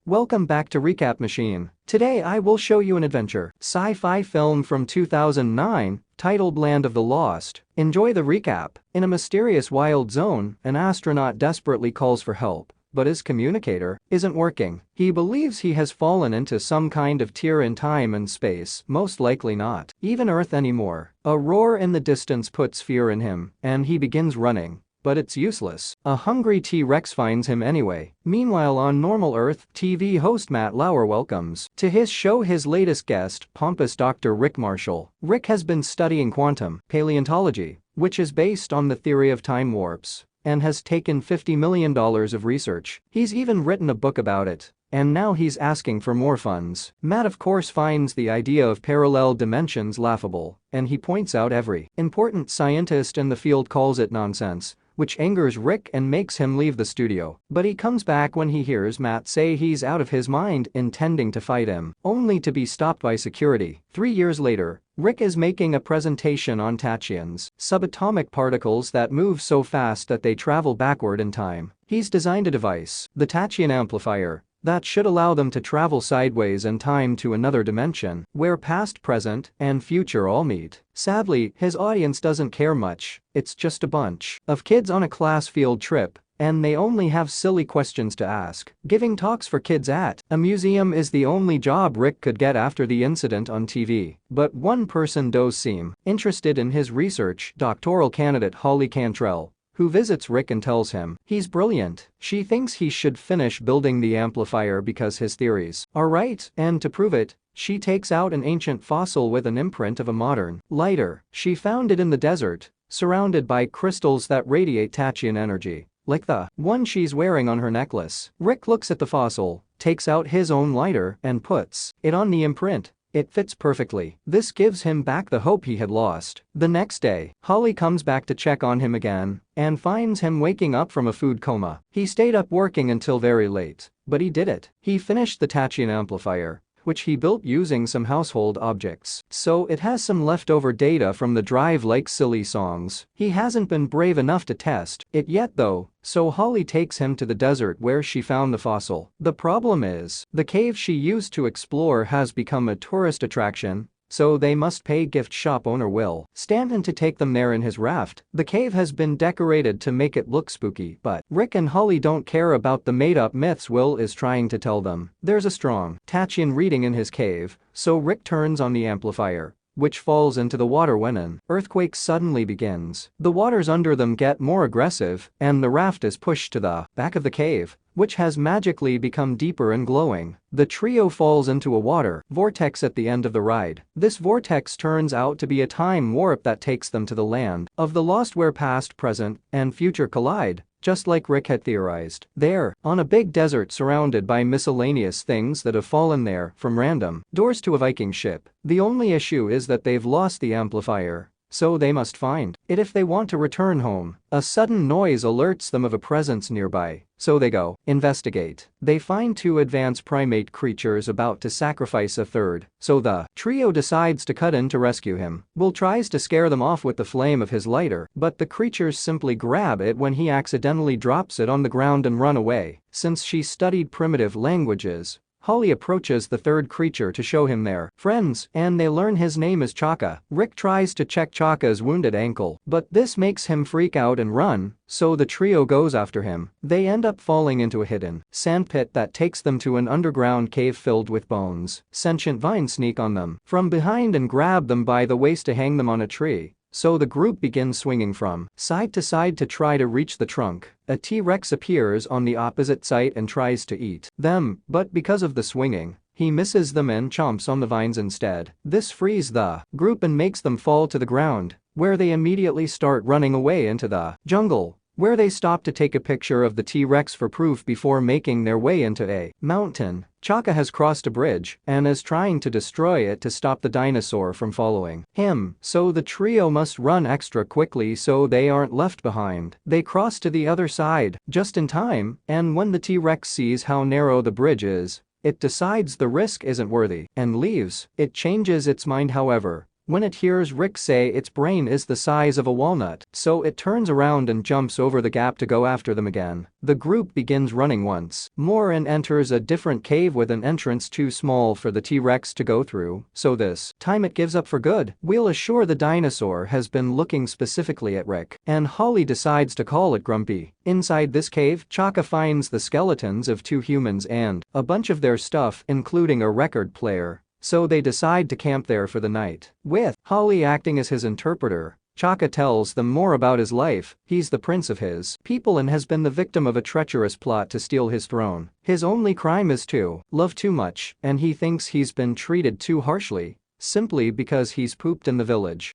Welcome back to Recap Machine. Today I will show you an adventure sci-fi film from 2009 titled Land of the Lost. Enjoy the recap. In a mysterious wild zone, an astronaut desperately calls for help, but his communicator isn't working. He believes he has fallen into some kind of tear in time and space, most likely not even Earth anymore. A roar in the distance puts fear in him, and he begins running. But it's useless. A hungry T-Rex finds him anyway. Meanwhile, on normal Earth, TV host Matt Lauer welcomes to his show his latest guest, pompous Dr. Rick Marshall. Rick has been studying quantum paleontology, which is based on the theory of time warps, and has taken $50 million of research. He's even written a book about it. And now he's asking for more funds. Matt of course finds the idea of parallel dimensions laughable, and he points out every important scientist in the field calls it nonsense, which angers Rick and makes him leave the studio. But he comes back when he hears Matt say he's out of his mind, intending to fight him, only to be stopped by security. 3 years later, Rick is making a presentation on tachyons, subatomic particles that move so fast that they travel backward in time. He's designed a device, the tachyon amplifier, that should allow them to travel sideways in time to another dimension, where past, present, and future all meet. Sadly, his audience doesn't care much. It's just a bunch of kids on a class field trip, and they only have silly questions to ask. Giving talks for kids at a museum is the only job Rick could get after the incident on TV. But one person does seem interested in his research, doctoral candidate Holly Cantrell, who visits Rick and tells him he's brilliant. She thinks he should finish building the amplifier because his theories are right, and to prove it, she takes out an ancient fossil with an imprint of a modern lighter. She found it in the desert, surrounded by crystals that radiate tachyon energy, like the one she's wearing on her necklace. Rick looks at the fossil, takes out his own lighter, and puts it on the imprint. It fits perfectly. This gives him back the hope he had lost. The next day, Holly comes back to check on him again and finds him waking up from a food coma. He stayed up working until very late, but he did it. He finished the tachyon amplifier, which he built using some household objects. So it has some leftover data from the drive like silly songs. He hasn't been brave enough to test it yet though, so Holly takes him to the desert where she found the fossil. The problem is, the cave she used to explore has become a tourist attraction, so they must pay gift shop owner Will Stanton to take them there in his raft. The cave has been decorated to make it look spooky, but Rick and Holly don't care about the made-up myths Will is trying to tell them. There's a strong tachyon reading in his cave, so Rick turns on the amplifier, which falls into the water when an earthquake suddenly begins. The waters under them get more aggressive, and the raft is pushed to the back of the cave, which has magically become deeper and glowing. The trio falls into a water vortex at the end of the ride. This vortex turns out to be a time warp that takes them to the land of the lost where past, present, and future collide, just like Rick had theorized. There, on a big desert surrounded by miscellaneous things that have fallen there, from random doors to a Viking ship. The only issue is that they've lost the amplifier, so they must find it if they want to return home. A sudden noise alerts them of a presence nearby, so they go investigate. They find two advanced primate creatures about to sacrifice a third, so the trio decides to cut in to rescue him. Will tries to scare them off with the flame of his lighter, but the creatures simply grab it when he accidentally drops it on the ground and run away. Since she studied primitive languages, Holly approaches the third creature to show him their friends, and they learn his name is Chaka. Rick tries to check Chaka's wounded ankle, but this makes him freak out and run, so the trio goes after him. They end up falling into a hidden sandpit that takes them to an underground cave filled with bones. Sentient vines sneak on them from behind and grab them by the waist to hang them on a tree. So the group begins swinging from side to side to try to reach the trunk. A T-Rex appears on the opposite side and tries to eat them, but because of the swinging, he misses them and chomps on the vines instead. This frees the group and makes them fall to the ground, where they immediately start running away into the jungle, where they stop to take a picture of the T-Rex for proof before making their way into a mountain. Chaka has crossed a bridge and is trying to destroy it to stop the dinosaur from following him, so the trio must run extra quickly so they aren't left behind. They cross to the other side just in time, and when the T-Rex sees how narrow the bridge is, it decides the risk isn't worthy and leaves. It changes its mind however, when it hears Rick say its brain is the size of a walnut, so it turns around and jumps over the gap to go after them again. The group begins running once more and enters a different cave with an entrance too small for the T-Rex to go through, so this time it gives up for good. We'll assure the dinosaur has been looking specifically at Rick, and Holly decides to call it Grumpy. Inside this cave, Chaka finds the skeletons of 2 humans and a bunch of their stuff, including a record player, so they decide to camp there for the night. With Holly acting as his interpreter, Chaka tells them more about his life. He's the prince of his people and has been the victim of a treacherous plot to steal his throne. His only crime is to love too much, and he thinks he's been treated too harshly, simply because he's pooped in the village.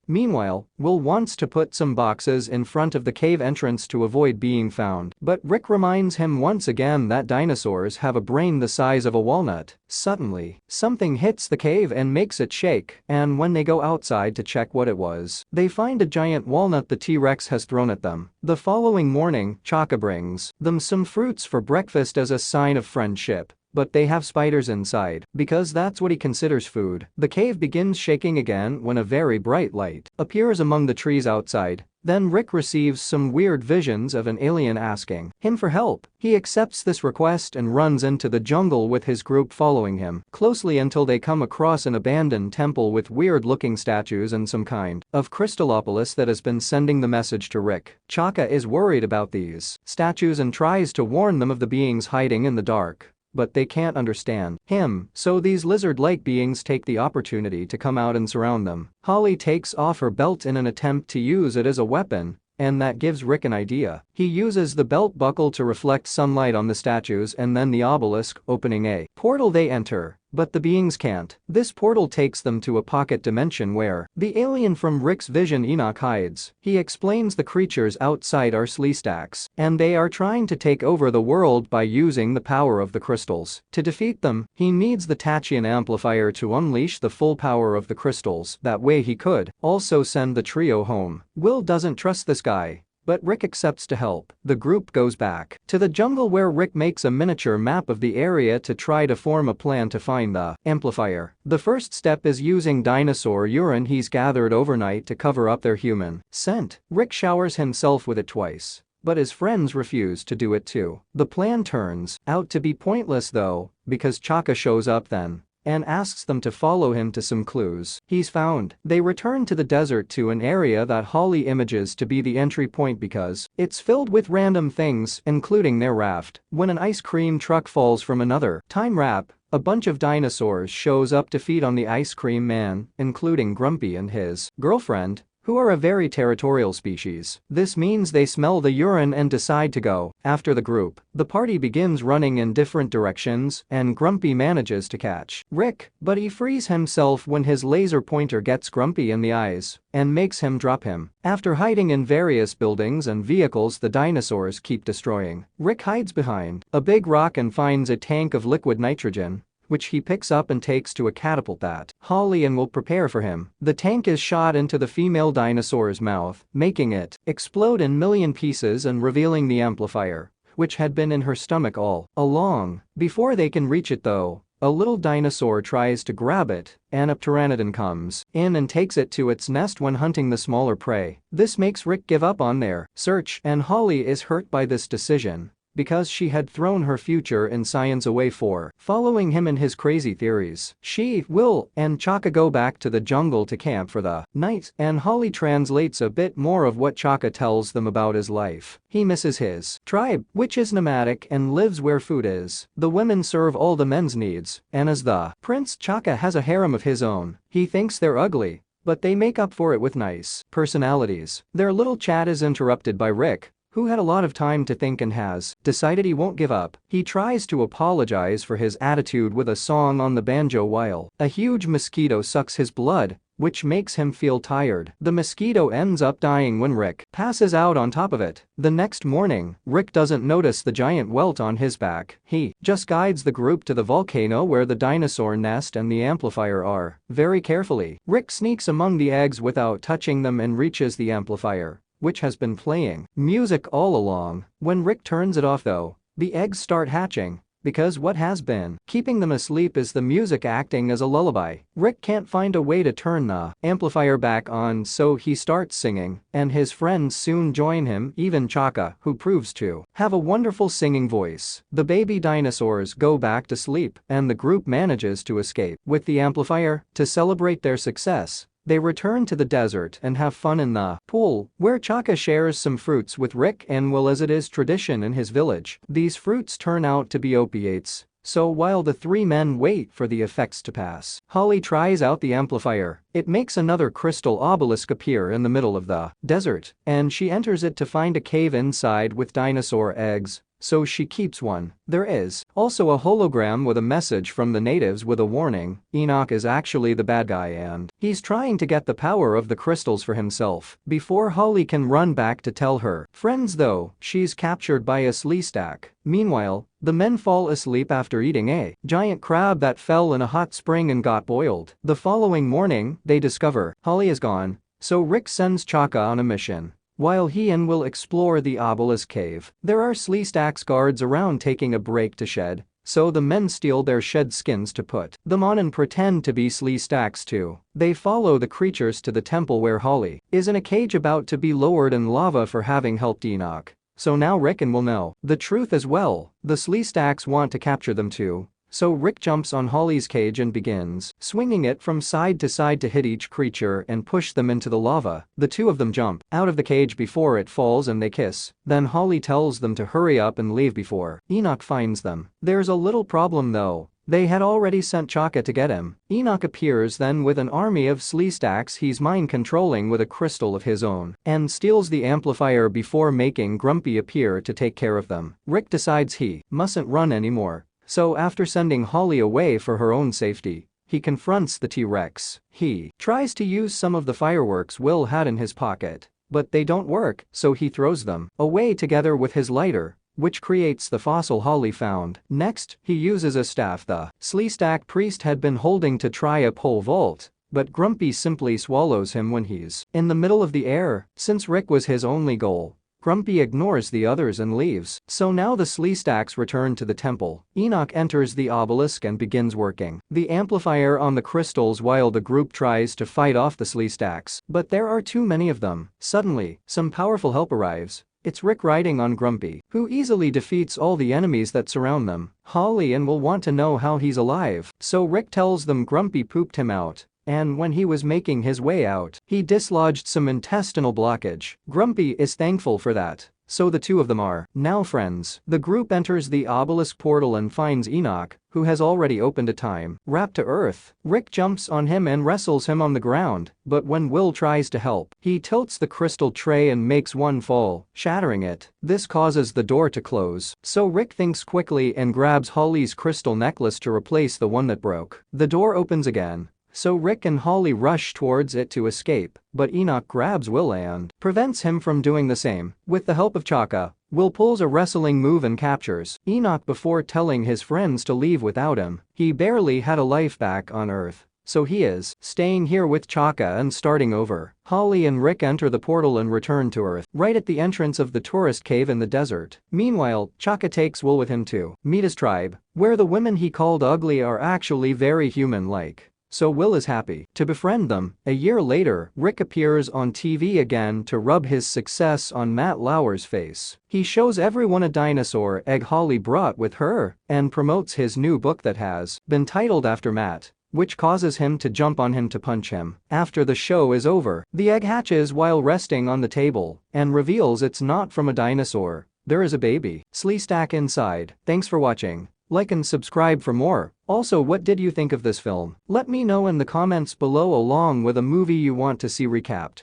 Meanwhile, Will wants to put some boxes in front of the cave entrance to avoid being found, but Rick reminds him once again that dinosaurs have a brain the size of a walnut. Suddenly, something hits the cave and makes it shake, and when they go outside to check what it was, they find a giant walnut the T-Rex has thrown at them. The following morning, Chaka brings them some fruits for breakfast as a sign of friendship, but they have spiders inside, because that's what he considers food. The cave begins shaking again when a very bright light appears among the trees outside. Then Rick receives some weird visions of an alien asking him for help. He accepts this request and runs into the jungle with his group following him closely until they come across an abandoned temple with weird-looking statues and some kind of crystallopolis that has been sending the message to Rick. Chaka is worried about these statues and tries to warn them of the beings hiding in the dark, but they can't understand him, so these lizard-like beings take the opportunity to come out and surround them. Holly takes off her belt in an attempt to use it as a weapon, and that gives Rick an idea. He uses the belt buckle to reflect sunlight on the statues and then the obelisk, opening a portal. They enter, but the beings can't. This portal takes them to a pocket dimension where the alien from Rick's vision Enoch hides. He explains the creatures outside are Sleestaks, and they are trying to take over the world by using the power of the crystals. To defeat them, he needs the Tachyon amplifier to unleash the full power of the crystals. That way he could also send the trio home. Will doesn't trust this guy, but Rick accepts to help. The group goes back to the jungle where Rick makes a miniature map of the area to try to form a plan to find the amplifier. The first step is using dinosaur urine he's gathered overnight to cover up their human scent. Rick showers himself with it twice, but his friends refuse to do it too. The plan turns out to be pointless though, because Chaka shows up then and asks them to follow him to some clues he's found. They return to the desert to an area that Holly images to be the entry point because it's filled with random things, including their raft. When an ice cream truck falls from another time wrap, a bunch of dinosaurs shows up to feed on the ice cream man, including Grumpy and his girlfriend, who are a very territorial species. This means they smell the urine and decide to go after the group. The party begins running in different directions and Grumpy manages to catch Rick, but he frees himself when his laser pointer gets Grumpy in the eyes and makes him drop him. After hiding in various buildings and vehicles the dinosaurs keep destroying, Rick hides behind a big rock and finds a tank of liquid nitrogen, which he picks up and takes to a catapult that Holly and Will prepare for him. The tank is shot into the female dinosaur's mouth, making it explode in million pieces and revealing the amplifier, which had been in her stomach all along. Before they can reach it though, a little dinosaur tries to grab it, and a pteranodon comes in and takes it to its nest when hunting the smaller prey. This makes Rick give up on their search, and Holly is hurt by this decision, because she had thrown her future in science away for following him in his crazy theories. She, Will, and Chaka go back to the jungle to camp for the night, and Holly translates a bit more of what Chaka tells them about his life. He misses his tribe, which is nomadic and lives where food is. The women serve all the men's needs, and as the prince, Chaka has a harem of his own. He thinks they're ugly, but they make up for it with nice personalities. Their little chat is interrupted by Rick, who had a lot of time to think and has decided he won't give up. He tries to apologize for his attitude with a song on the banjo while a huge mosquito sucks his blood, which makes him feel tired. The mosquito ends up dying when Rick passes out on top of it. The next morning, Rick doesn't notice the giant welt on his back. He just guides the group to the volcano where the dinosaur nest and the amplifier are. Very carefully, Rick sneaks among the eggs without touching them and reaches the amplifier, which has been playing music all along. When Rick turns it off though, the eggs start hatching, because what has been keeping them asleep is the music acting as a lullaby. Rick can't find a way to turn the amplifier back on, so he starts singing, and his friends soon join him, even Chaka, who proves to have a wonderful singing voice. The baby dinosaurs go back to sleep, and the group manages to escape with the amplifier. To celebrate their success, they return to the desert and have fun in the pool, where Chaka shares some fruits with Rick and Will as it is tradition in his village. These fruits turn out to be opiates. So while the three men wait for the effects to pass, Holly tries out the amplifier. It makes another crystal obelisk appear in the middle of the desert, and she enters it to find a cave inside with dinosaur eggs. So she keeps one. There is also a hologram with a message from the natives with a warning. Enoch is actually the bad guy and he's trying to get the power of the crystals for himself. Before Holly can run back to tell her friends though, she's captured by a Sleestack. Meanwhile, the men fall asleep after eating a giant crab that fell in a hot spring and got boiled. The following morning, they discover Holly is gone, so Rick sends Chaka on a mission. While he and Will explore the obelisk cave, there are Sleestack's guards around taking a break to shed, so the men steal their shed skins to put them on and pretend to be Sleestacks too. They follow the creatures to the temple where Holly is in a cage about to be lowered in lava for having helped Enoch. So now Rick and Will know the truth as well. The Sleestacks want to capture them too. So Rick jumps on Holly's cage and begins swinging it from side to side to hit each creature and push them into the lava. The two of them jump out of the cage before it falls and they kiss. Then Holly tells them to hurry up and leave before Enoch finds them. There's a little problem though. They had already sent Chaka to get him. Enoch appears then with an army of Sleestacks he's mind-controlling with a crystal of his own and steals the amplifier before making Grumpy appear to take care of them. Rick decides he mustn't run anymore. So after sending Holly away for her own safety, he confronts the T-Rex. He tries to use some of the fireworks Will had in his pocket, but they don't work, so he throws them away together with his lighter, which creates the fossil Holly found. Next, he uses a staff the Sleestack priest had been holding to try a pole vault, but Grumpy simply swallows him when he's in the middle of the air. Since Rick was his only goal, Grumpy ignores the others and leaves. So now the Sleestacks return to the temple. Enoch enters the obelisk and begins working the amplifier on the crystals while the group tries to fight off the Sleestacks. But there are too many of them. Suddenly, some powerful help arrives. It's Rick riding on Grumpy, who easily defeats all the enemies that surround them. Holly and Will want to know how he's alive, so Rick tells them Grumpy pooped him out. And when he was making his way out, he dislodged some intestinal blockage. Grumpy is thankful for that. So the two of them are now friends. The group enters the obelisk portal and finds Enoch, who has already opened a time wrap to Earth. Rick jumps on him and wrestles him on the ground, but when Will tries to help, he tilts the crystal tray and makes one fall, shattering it. This causes the door to close, so Rick thinks quickly and grabs Holly's crystal necklace to replace the one that broke. The door opens again. So Rick and Holly rush towards it to escape, but Enoch grabs Will and prevents him from doing the same. With the help of Chaka, Will pulls a wrestling move and captures Enoch before telling his friends to leave without him. He barely had a life back on Earth, so he is staying here with Chaka and starting over. Holly and Rick enter the portal and return to Earth, right at the entrance of the tourist cave in the desert. Meanwhile, Chaka takes Will with him to meet his tribe, where the women he called ugly are actually very human-like. So Will is happy to befriend them. A year later, Rick appears on TV again to rub his success on Matt Lauer's face. He shows everyone a dinosaur egg Holly brought with her and promotes his new book that has been titled after Matt, which causes him to jump on him to punch him. After the show is over, the egg hatches while resting on the table and reveals it's not from a dinosaur. There is a baby Sleestack inside. Thanks for watching. Like and subscribe for more. Also, what did you think of this film? Let me know in the comments below along with a movie you want to see recapped.